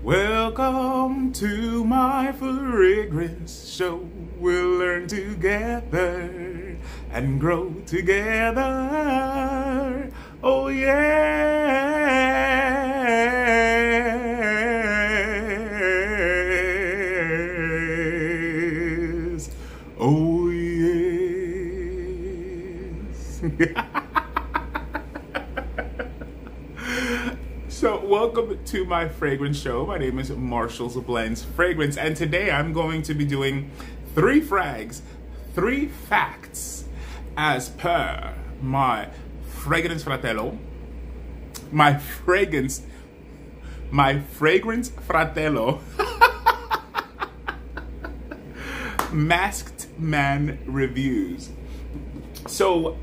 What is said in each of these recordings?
Welcome to my fragrance show. We'll learn together and grow together. Oh yes. Oh yes. So welcome to my fragrance show. My name is Marshall's Blends Fragrance, and today I'm going to be doing 3Frags, 3 facts, as per my fragrance fratello, my fragrance fratello, Masked Man Reviews. So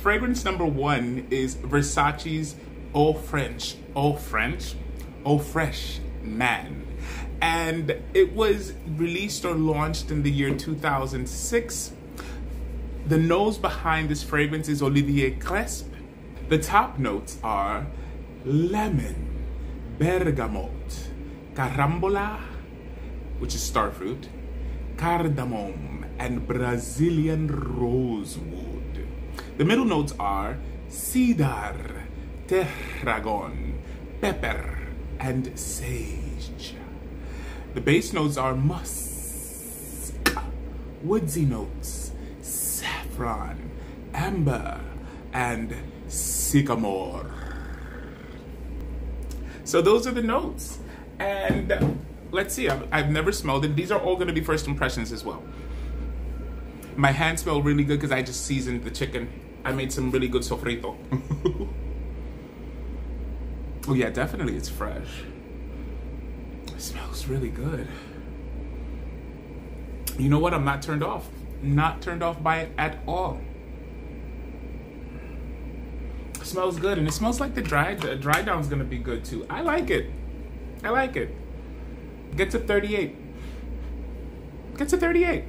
fragrance number 1 is Versace's Au Fraiche Man, and it was released or launched in the year 2006. The nose behind this fragrance is Olivier Cresp. The top notes are lemon, bergamot, carambola, which is starfruit, cardamom, and Brazilian rosewood. The middle notes are cedar, tarragon, pepper, and sage. The base notes are musk, woodsy notes, saffron, amber, and sycamore. So those are the notes. And let's see, I've never smelled it. These are all going to be first impressions as well. My hands smell really good because I just seasoned the chicken. I made some really good sofrito. Oh yeah, definitely it's fresh. It smells really good. You know what? I'm not turned off. Not turned off by it at all. It smells good, and it smells like the dry down's gonna be good too. I like it. I like it. Get to 38. Get to 38.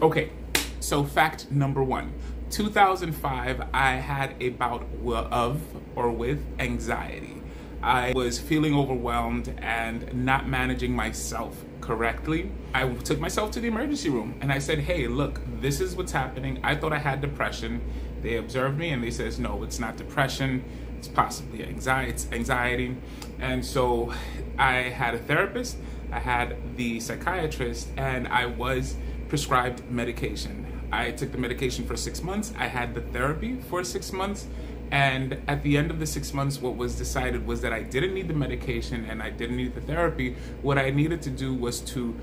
Okay, so fact number 1. 2005, I had a bout of or with anxiety. I was feeling overwhelmed and not managing myself correctly. I took myself to the emergency room and I said, hey, look, this is what's happening. I thought I had depression. They observed me and they says, no, it's not depression. It's possibly anxiety. It's anxiety. And so I had a therapist, I had the psychiatrist, and I was prescribed medication. I took the medication for 6 months. I had the therapy for 6 months. And at the end of the 6 months, what was decided was that I didn't need the medication and I didn't need the therapy. What I needed to do was to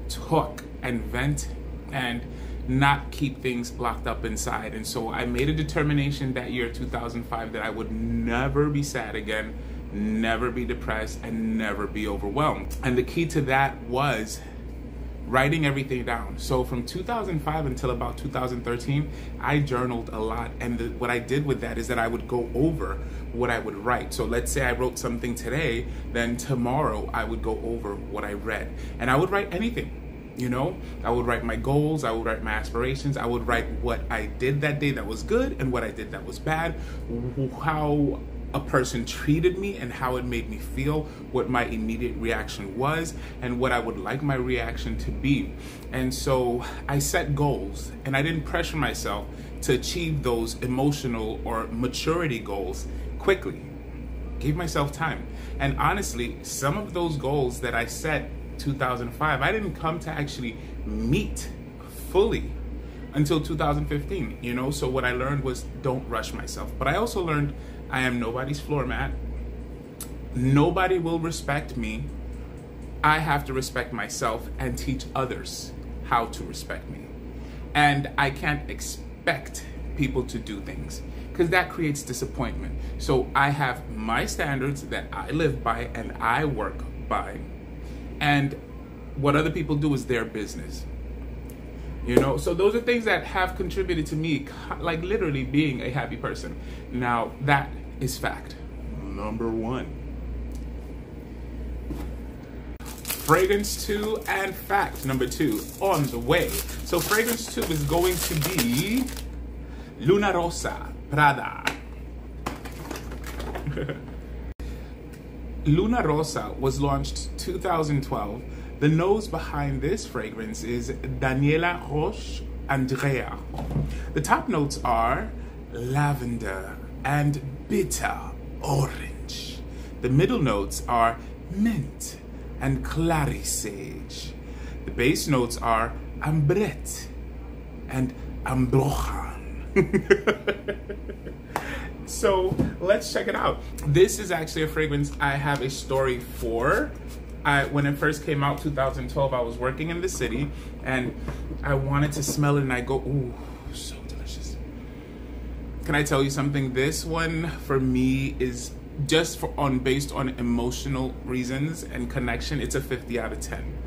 talk and vent and not keep things locked up inside. And so I made a determination that year, 2005, that I would never be sad again, never be depressed, and never be overwhelmed. And the key to that was writing everything down. So from 2005 until about 2013, I journaled a lot. And what I did with that is that I would go over what I would write. So let's say I wrote something today, then tomorrow I would go over what I read. And I would write anything, you know? I would write my goals, I would write my aspirations, I would write what I did that day that was good and what I did that was bad, how a person treated me and how it made me feel, what my immediate reaction was, and what I would like my reaction to be. And so I set goals, and I didn't pressure myself to achieve those emotional or maturity goals quickly. Gave myself time. And honestly, some of those goals that I set 2005, I didn't come to actually meet fully until 2015, you know? So what I learned was don't rush myself. But I also learned I am nobody's floor mat. Nobody will respect me. I have to respect myself and teach others how to respect me. And I can't expect people to do things because that creates disappointment. So I have my standards that I live by and I work by. And what other people do is their business. You know, so those are things that have contributed to me, like literally being a happy person. Now, that is fact number 1. Fragrance 2 and fact number 2 on the way. So fragrance 2 is going to be Luna Rosa Prada. Luna Rosa was launched 2012. The nose behind this fragrance is Daniela Roche Andrea. The top notes are lavender and bitter orange. The middle notes are mint and clary sage. The base notes are ambrette and ambrojan. So let's check it out. This is actually a fragrance I have a story for. When it first came out, 2012, I was working in the city and I wanted to smell it and I go, ooh, so delicious. Can I tell you something? This one for me is just based on emotional reasons and connection. It's a 50 out of 10.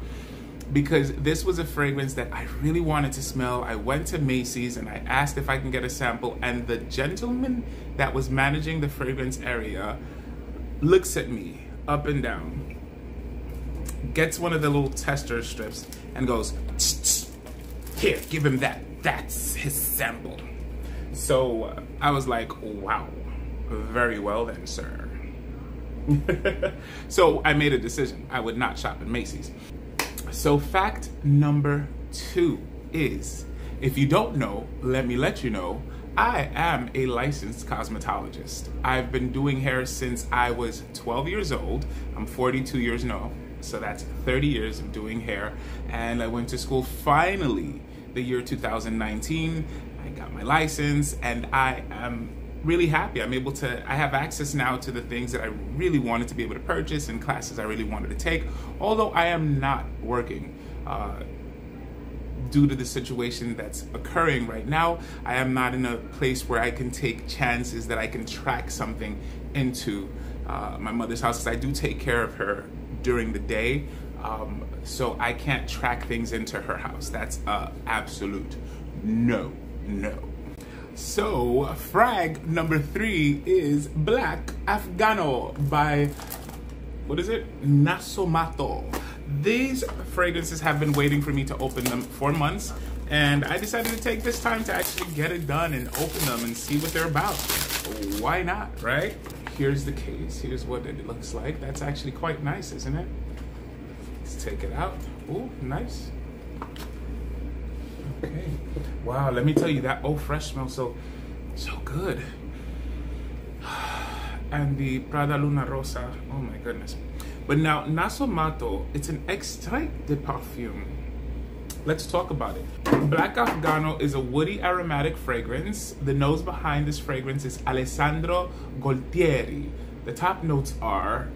Because this was a fragrance that I really wanted to smell. I went to Macy's and I asked if I can get a sample, and the gentleman that was managing the fragrance area looks at me up and down, gets one of the little tester strips and goes, tch, tch. Here, give him that. That's his sample. So I was like, wow, very well then, sir. So I made a decision. I would not shop at Macy's. So fact number 2 is, if you don't know, let me let you know, I am a licensed cosmetologist. I've been doing hair since I was 12 years old. I'm 42 years now, so that's 30 years of doing hair. And I went to school finally the year 2019. I got my license and I am really happy. I have access now to the things that I really wanted to be able to purchase and classes I really wanted to take, although I am not working due to the situation that's occurring right now. I am not in a place where I can take chances that I can track something into my mother's house, because I do take care of her during the day, so I can't track things into her house. That's absolute no. So, frag number 3 is Black Afgano by, what is it? Nasomato. These fragrances have been waiting for me to open them for months, and I decided to take this time to actually get it done and open them and see what they're about. Why not, right? Here's the case. Here's what it looks like. That's actually quite nice, isn't it? Let's take it out. Ooh, nice. Okay. Wow, let me tell you, that eau fraiche smells so good. And the Prada Luna Rosa, oh my goodness. But now, Nasomato, it's an extrait de parfum. Let's talk about it. Black Afgano is a woody aromatic fragrance. The nose behind this fragrance is Alessandro Gualtieri. The top notes are,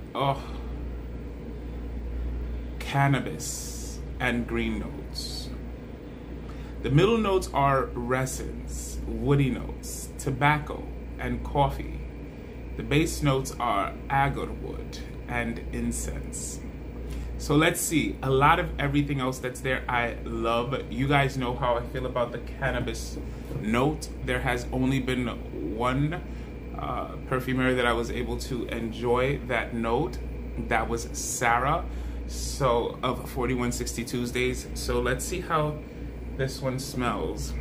cannabis and green notes. The middle notes are resins, woody notes, tobacco, and coffee. The base notes are agarwood and incense. So let's see, a lot of everything else that's there I love. You guys know how I feel about the cannabis note. There has only been one perfumer that I was able to enjoy that note. That was Sarah, so of 4160 Tuesdays. So let's see how this one smells.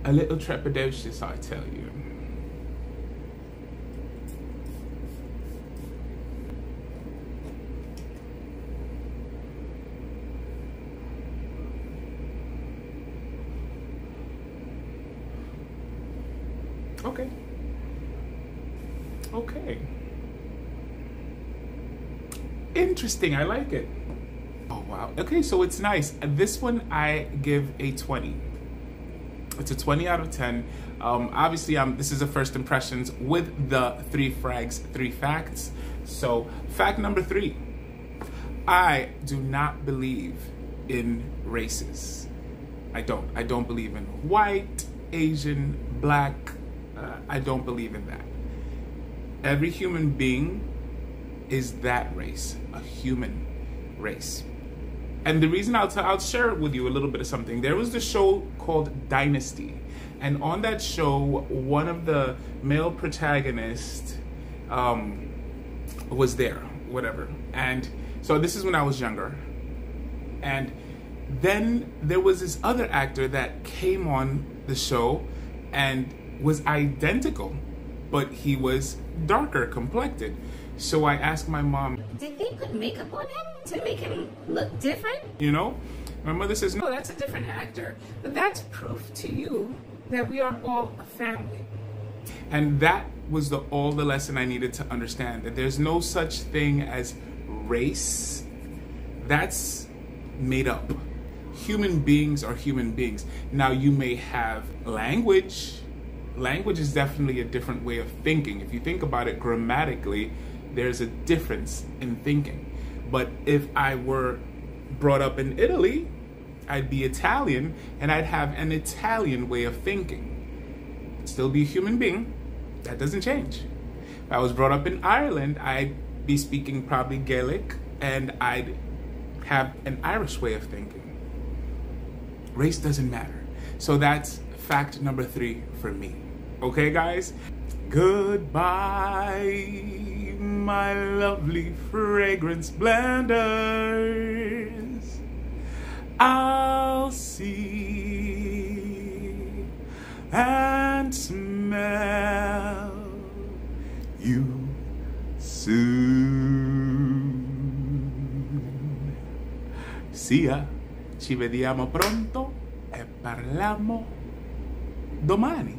A little trepidatious, I tell you. Okay. Interesting, I like it. Oh wow, okay, so it's nice. This one I give a 20. It's a 20 out of 10. Obviously, this is a first impressions with the 3Frags, 3 facts. So fact number 3, I do not believe in races. I don't believe in white, Asian, black. I don't believe in that. Every human being is that race, a human race. And the reason I'll share with you a little bit of something. There was the show called Dynasty, and on that show, one of the male protagonists was there, whatever. And so this is when I was younger. And then there was this other actor that came on the show and was identical, but he was darker complected. So I asked my mom, did they put makeup on him to make him look different? you know? My mother says, No, that's a different actor. But that's proof to you that we are all a family. and that was all the lesson I needed to understand, that there's no such thing as race. That's made up. Human beings are human beings. Now you may have language. Language is definitely a different way of thinking. If you think about it grammatically, there's a difference in thinking. But if I were brought up in Italy, I'd be Italian and I'd have an Italian way of thinking. I'd still be a human being. That doesn't change. If I was brought up in Ireland, I'd be speaking probably Gaelic and I'd have an Irish way of thinking. Race doesn't matter. So that's fact number 3 for me. Okay, guys? Goodbye, my lovely fragrance blenders. I'll see and smell you soon. See ya. Ci vediamo pronto e parliamo domani.